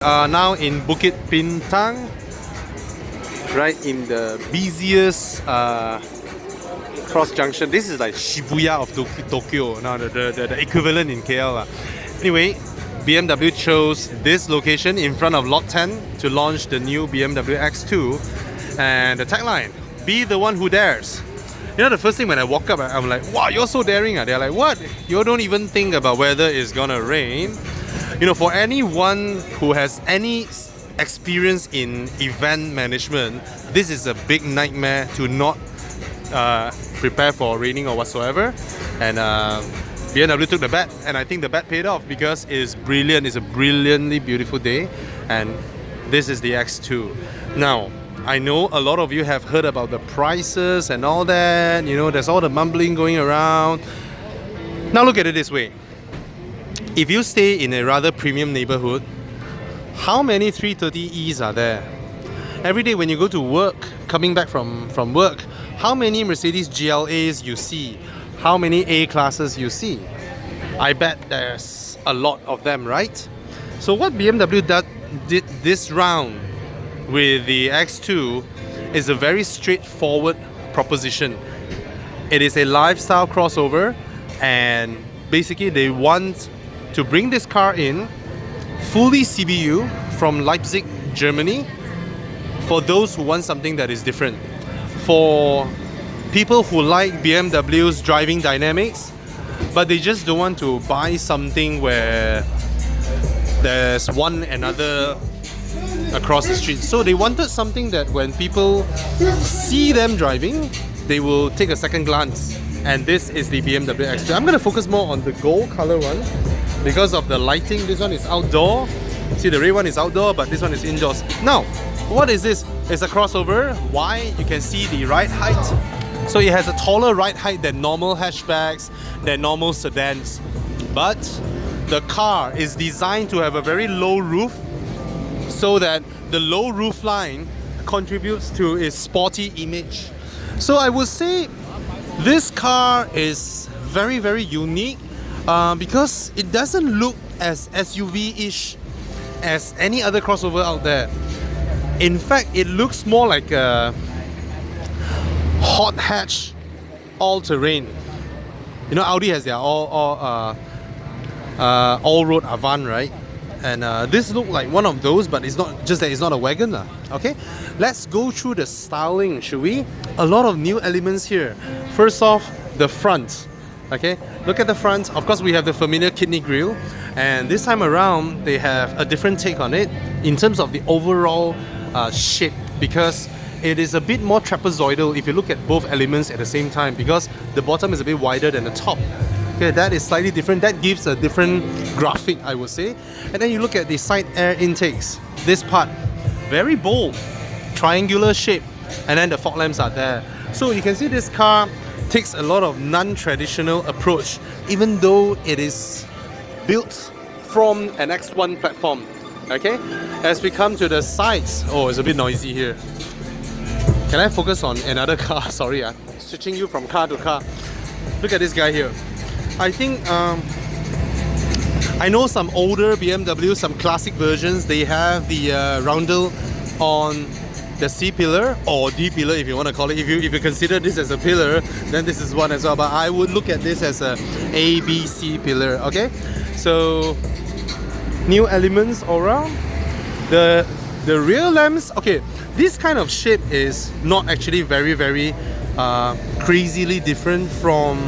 Now in Bukit Bintang, right in the busiest cross junction. This is like Shibuya of Tokyo, now the equivalent in KL. Anyway, BMW chose this location in front of Lot 10 to launch the new BMW X2, and the tagline, "Be the one who dares." You know, the first thing when I walk up, I'm like, wow, you're so daring. They're like, what? You don't even think about whether it's gonna rain. You know, for anyone who has any experience in event management, this is a big nightmare to not prepare for raining or whatsoever. And BMW took the bet, and I think the bet paid off because it's brilliant. It's a brilliantly beautiful day, and this is the X2. Now, I know a lot of you have heard about the prices and all that. You know, there's all the mumbling going around. Now look at it this way. If you stay in a rather premium neighborhood, how many 330Es are there? Every day when you go to work, coming back from work, how many Mercedes GLAs you see? How many A classes you see? I bet there's a lot of them, right? So what BMW did this round with the X2 is a very straightforward proposition. It is a lifestyle crossover, and basically they want to bring this car in fully CBU from Leipzig, Germany, for those who want something that is different. For people who like BMW's driving dynamics, but they just don't want to buy something where there's one another across the street. So they wanted something that when people see them driving, they will take a second glance. And this is the BMW X2. I'm going to focus more on the gold color one because of the lighting. This one is outdoor. See, the red one is outdoor, but this one is indoors. Now, what is this? It's a crossover. Why? You can see the ride height. So it has a taller ride height than normal hatchbacks, than normal sedans. But the car is designed to have a very low roof, so that the low roof line contributes to its sporty image. So I would say this car is very, very unique because it doesn't look as SUV-ish as any other crossover out there. In fact, it looks more like a hot hatch all-terrain. You know, Audi has their all-road Avant, right? And this looks like one of those, but it's not just that it's not a wagon. Okay, let's go through the styling, should we? A lot of new elements here. First off, the front. Okay, look at the front. Of course, we have the familiar kidney grille, and this time around they have a different take on it in terms of the overall shape, because it is a bit more trapezoidal if you look at both elements at the same time, because the bottom is a bit wider than the top. Okay, that is slightly different. That gives a different graphic, I would say. And then you look at the side air intakes. This part, very bold, triangular shape, and then the fog lamps are there. So you can see this car takes a lot of non-traditional approach, even though it is built from an X1 platform. Okay, as we come to the sides, oh, it's a bit noisy here. Can I focus on another car? Sorry, switching you from car to car. Look at this guy here. I think I know some older BMW, some classic versions, they have the roundel on the C pillar, or D pillar if you want to call it. If you consider this as a pillar, then this is one as well. But I would look at this as a A, B, C pillar. Okay, so new elements all around. The rear lamps. Okay, this kind of shape is not actually very crazily different from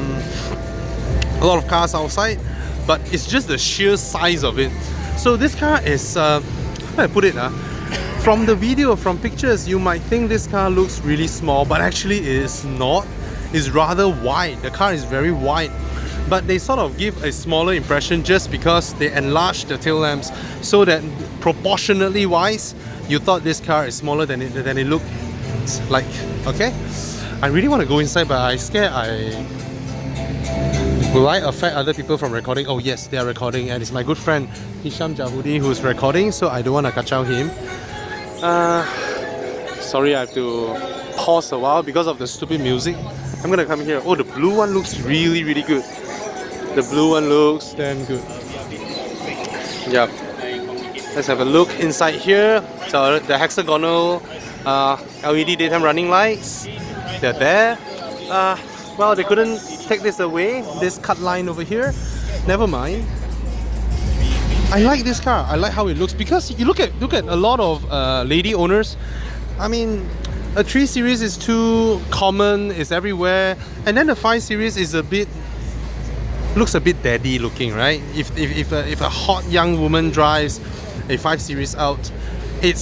a lot of cars outside, but it's just the sheer size of it. So this car is, how do I put it? From the video, from pictures, you might think this car looks really small, but actually it is not. It's rather wide. The car is very wide, but they sort of give a smaller impression just because they enlarge the tail lamps, so that proportionately wise, you thought this car is smaller than it looked like. Okay, I really want to go inside, but I'm scared will I affect other people from recording? Oh yes, they are recording, and it's my good friend Hisham Jahudi who's recording, so I don't want to kacau him. Sorry, I have to pause a while because of the stupid music. I'm gonna come here. Oh, the blue one looks really good. The blue one looks damn good. Yeah. Let's have a look inside here. So the hexagonal LED daytime running lights, they're there. Well, they couldn't take this away, this cut line over here. Never mind. I like this car. I like how it looks because you look at a lot of lady owners. I mean, a 3 Series is too common, it's everywhere, and then the 5 Series is looks a bit daddy looking, right? If a hot young woman drives a 5 Series out, it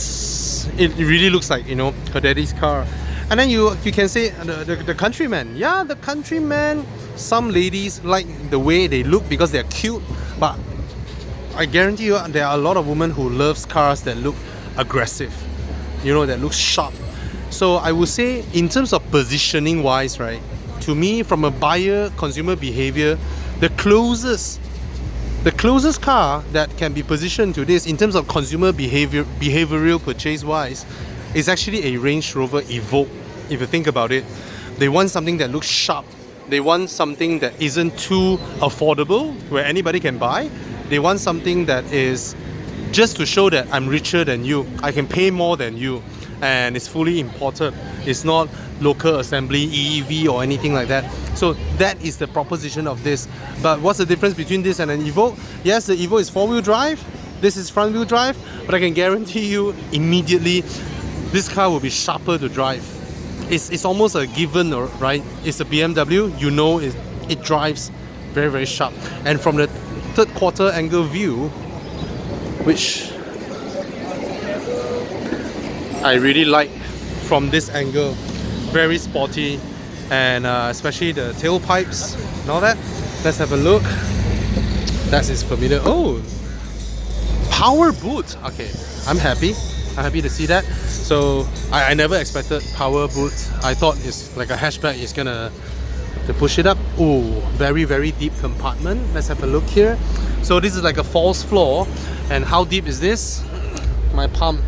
really looks like, you know, her daddy's car. And then you can say the Countryman. Yeah, the Countryman, some ladies like the way they look because they're cute, but I guarantee you there are a lot of women who loves cars that look aggressive, you know, that look sharp. So I would say in terms of positioning wise, right, to me, from a buyer consumer behavior, the closest car that can be positioned to this in terms of consumer behavioral purchase wise is actually a Range Rover Evoque. If you think about it, they want something that looks sharp. They want something that isn't too affordable, where anybody can buy. They want something that is just to show that I'm richer than you, I can pay more than you, and it's fully imported. It's not local assembly, EEV or anything like that. So that is the proposition of this. But what's the difference between this and an Evoque? Yes, the Evoque is 4-wheel drive, this is front-wheel drive, but I can guarantee you immediately this car will be sharper to drive. It's almost a given, right? It's a BMW, you know it drives very, very sharp. And from the third quarter angle view, which I really like from this angle, very sporty, and especially the tailpipes and all that. Let's have a look. That is familiar. Oh, power boot. Okay, I'm happy to see that. So I never expected power boot. I thought it's like a hatchback, it's gonna have to push it up. Oh, very, very deep compartment. Let's have a look here. So this is like a false floor. And how deep is this? My palm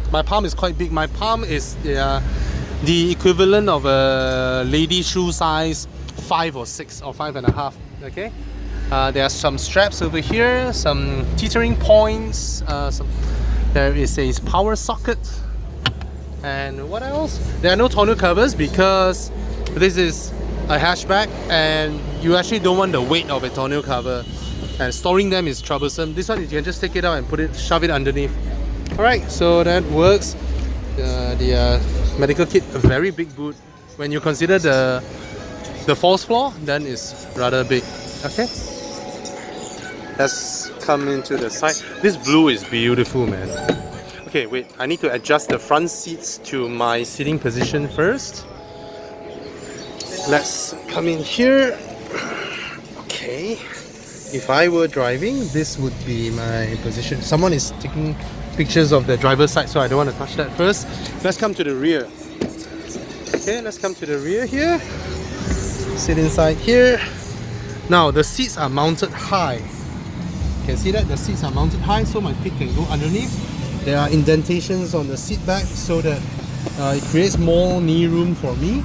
is quite big. My palm is the equivalent of a lady shoe size 5 or 6 or 5.5. Okay, there are some straps over here, some teetering points, there is a power socket, and what else? There are no tonneau covers because this is a hatchback and you actually don't want the weight of a tonneau cover, and storing them is troublesome. This one you can just take it out and shove it underneath. Alright, so that works. The medical kit, a very big boot. When you consider the false floor, then it's rather big. Okay, let's come into the side. This blue is beautiful, man. Okay, wait, I need to adjust the front seats to my sitting position first. Let's come in here. Okay, if I were driving, this would be my position. Someone is taking pictures of the driver's side, so I don't want to touch that first. Let's come to the rear. Okay, let's come to the rear here. Sit inside here. Now the seats are mounted high. You can see that the seats are mounted high, so my feet can go underneath. There are indentations on the seat back so that it creates more knee room for me.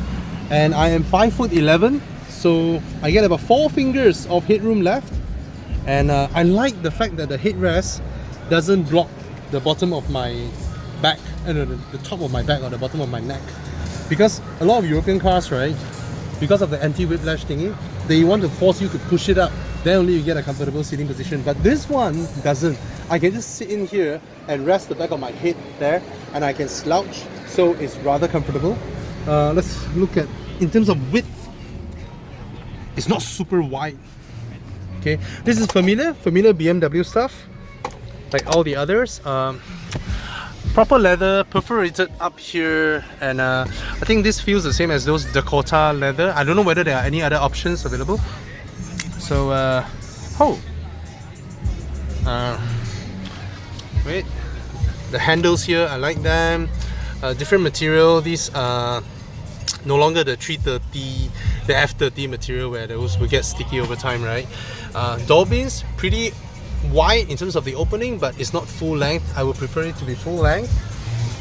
And I am 5'11", so I get about 4 fingers of headroom left. And I like the fact that the headrest doesn't block the bottom of my back, the top of my back or the bottom of my neck. Because a lot of European cars, right, because of the anti-whiplash thingy, they want to force you to push it up, then only you get a comfortable sitting position. But this one doesn't. I can just sit in here and rest the back of my head there, and I can slouch, so it's rather comfortable. Let's look at, in terms of width, it's not super wide. Okay, this is familiar BMW stuff, like all the others. Proper leather, perforated up here, and I think this feels the same as those Dakota leather. I don't know whether there are any other options available. So, wait, the handles here, I like them. Different material. These are no longer the 330, the F30 material where those will get sticky over time, right? Door bins, pretty wide in terms of the opening, but it's not full length. I would prefer it to be full length.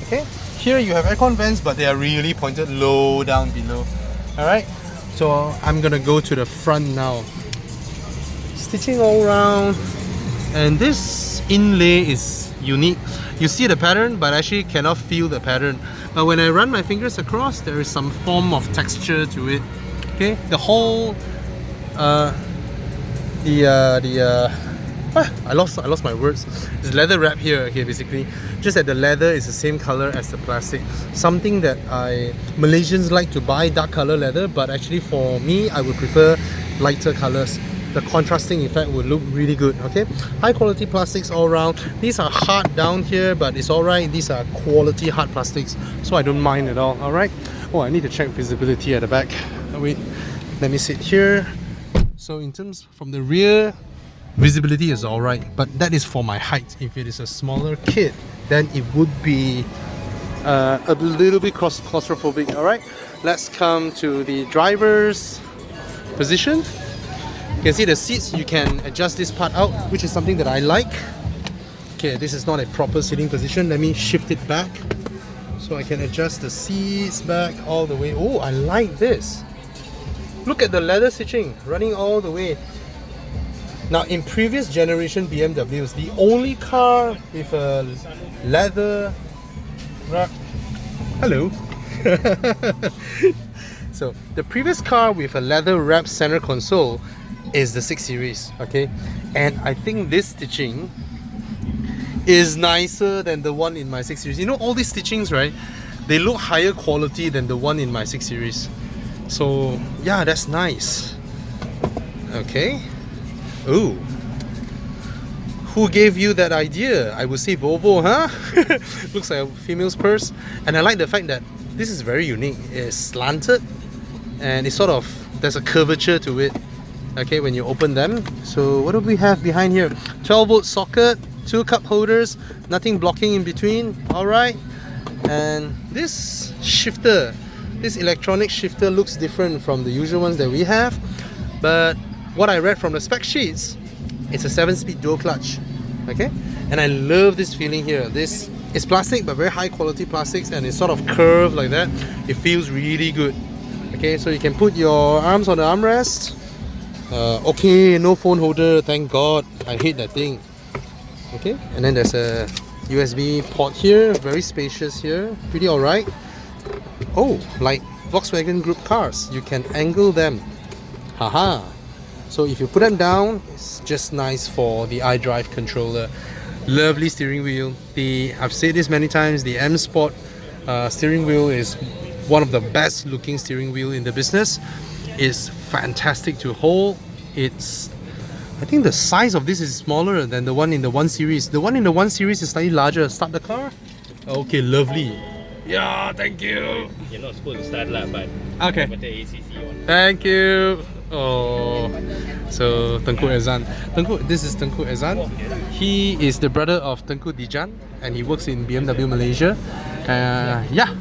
Okay, here you have aircon vents, but they are really pointed low down below. Alright, so I'm gonna go to the front now. Stitching all around, and this inlay is unique. You see the pattern, but actually cannot feel the pattern. But when I run my fingers across, there is some form of texture to it. Okay, the whole, I lost my words. There's leather wrap here. Okay, basically, just that the leather is the same color as the plastic. Something that Malaysians like to buy dark color leather, but actually for me, I would prefer lighter colors. The contrasting effect would look really good. Okay, high quality plastics all around. These are hard down here, but it's alright. These are quality hard plastics, so I don't mind at all. Alright. Oh, I need to check visibility at the back. Wait, let me sit here. So in terms from the rear, visibility is alright, but that is for my height. If it is a smaller kid, then it would be a little bit claustrophobic. Alright, let's come to the driver's position. You can see the seats, you can adjust this part out, which is something that I like. Okay, this is not a proper sitting position. Let me shift it back so I can adjust the seats back all the way. Oh, I like this. Look at the leather stitching running all the way. Now, in previous generation BMWs, the only car with a leather wrap. Hello. So, the previous car with a leather wrap center console is the 6 Series, okay? And I think this stitching is nicer than the one in my 6 Series. You know, all these stitchings, right? They look higher quality than the one in my 6 Series. So, yeah, that's nice. Okay. Ooh. Who gave you that idea? I would say Volvo, huh? Looks like a female's purse. And I like the fact that this is very unique. It's slanted and it's sort of, there's a curvature to it. Okay, when you open them. So what do we have behind here? 12-volt socket, 2 cup holders, nothing blocking in between. Alright. And this shifter, this electronic shifter looks different from the usual ones that we have. But what I read from the spec sheets, it's a 7-speed dual clutch. Okay? And I love this feeling here. This is plastic, but very high quality plastics, and it's sort of curved like that. It feels really good. Okay, so you can put your arms on the armrest. Okay, no phone holder, thank God. I hate that thing. Okay, and then there's a USB port here, very spacious here, pretty alright. Oh, like Volkswagen Group cars, you can angle them. Haha. So if you put them down, it's just nice for the iDrive controller. Lovely steering wheel. I've said this many times, the M Sport steering wheel is one of the best looking steering wheel in the business. It's fantastic to hold. I think the size of this is smaller than the one in the 1 Series. The one in the 1 Series is slightly larger. Start the car. Okay, lovely. Yeah, thank you. You're not supposed to start lah, but okay. the ACC one. Thank you. Oh, so Tengku Ezan. This is Tengku Ezan. He is the brother of Tengku Dijan, and he works in BMW Malaysia. Yeah,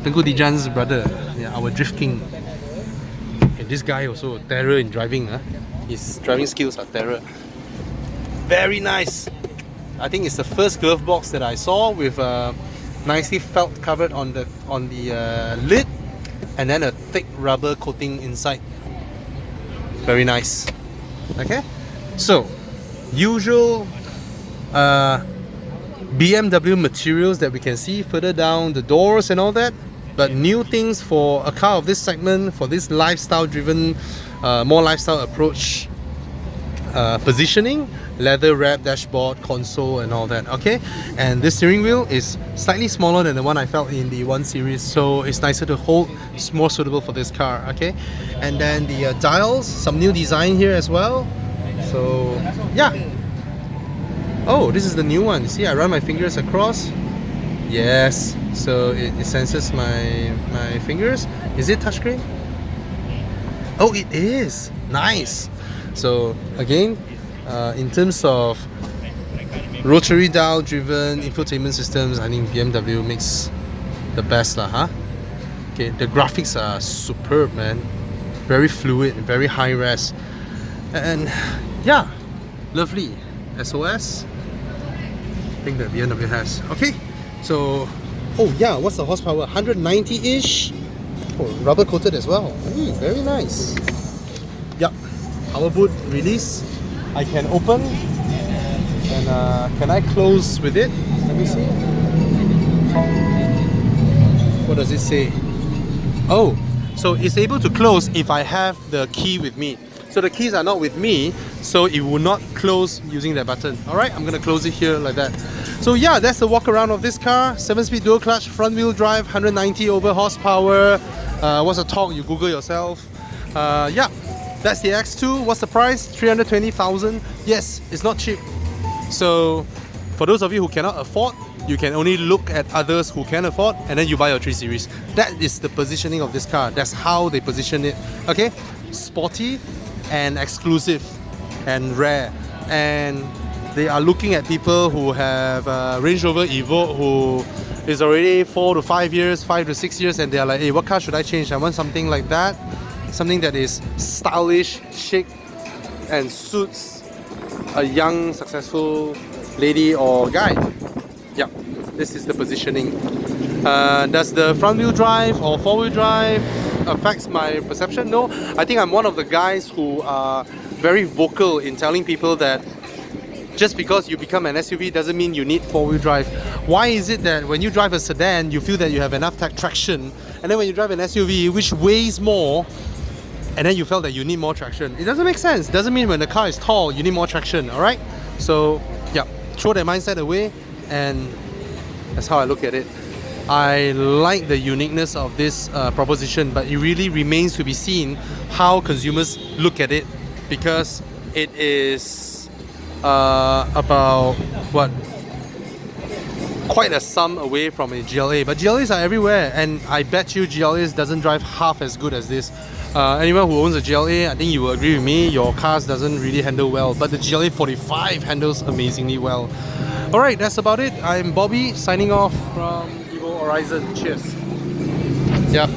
Tengku Dijan's brother. Yeah, our drift king. And this guy also terror in driving. His driving skills are terror. Very nice. I think it's the first glove box that I saw with nicely felt covered on the lid, and then a thick rubber coating inside. Very nice. Okay, so usual BMW materials that we can see further down, the doors and all that. But new things for a car of this segment, for this lifestyle driven, more lifestyle approach positioning, leather wrap dashboard, console and all that. Okay, and this steering wheel is slightly smaller than the one I felt in the 1 Series, so it's nicer to hold. It's more suitable for this car. Okay, and then the dials, some new design here as well. So yeah. Oh, this is the new one. See, I run my fingers across. Yes, so it senses my fingers. Is it touchscreen? Oh, it is. Nice. So again, in terms of rotary dial driven infotainment systems, I think BMW makes the best lah, huh? Okay, the graphics are superb, man. Very fluid, very high res, and yeah, lovely SOS. I think that BMW has. Okay, so oh yeah, what's the horsepower? 190-ish. Oh, rubber coated as well. Ooh, very nice. Yep. Power boot release. I can open and And can I close with it? Let me see. What does it say? Oh, so it's able to close if I have the key with me. So the keys are not with me, so it will not close using that button. Alright, I'm gonna close it here like that. So yeah, that's the walk around of this car. 7-speed dual clutch, front wheel drive, 190 over horsepower. What's the torque? You Google yourself. Yeah, that's the X2. What's the price? 320,000. Yes, it's not cheap. So for those of you who cannot afford, you can only look at others who can afford, and then you buy your 3 Series. That is the positioning of this car. That's how they position it. Okay, sporty and exclusive and rare, and they are looking at people who have Range Rover Evoque, who is already 4 to 5 years, 5 to 6 years, and they are like, hey, what car should I change? I want something like that, something that is stylish, chic, and suits a young, successful lady or guy. Yeah, this is the positioning. Does the front wheel drive or four wheel drive affects my perception? No, I think I'm one of the guys who are very vocal in telling people that just because you become an SUV doesn't mean you need four wheel drive. Why is it that when you drive a sedan, you feel that you have enough traction, and then when you drive an SUV which weighs more, and then you felt that you need more traction? It doesn't make sense. It doesn't mean when the car is tall, you need more traction, alright? So yeah, throw that mindset away, and that's how I look at it. I like the uniqueness of this proposition, but it really remains to be seen how consumers look at it, because it is about what, quite a sum away from a GLA, but GLAs are everywhere, and I bet you GLAs doesn't drive half as good as this. Anyone who owns a GLA, I think you will agree with me, your cars doesn't really handle well, but the GLA 45 handles amazingly well. Alright, that's about it. I'm Bobby, signing off from Evo Horizon. Cheers. Yep.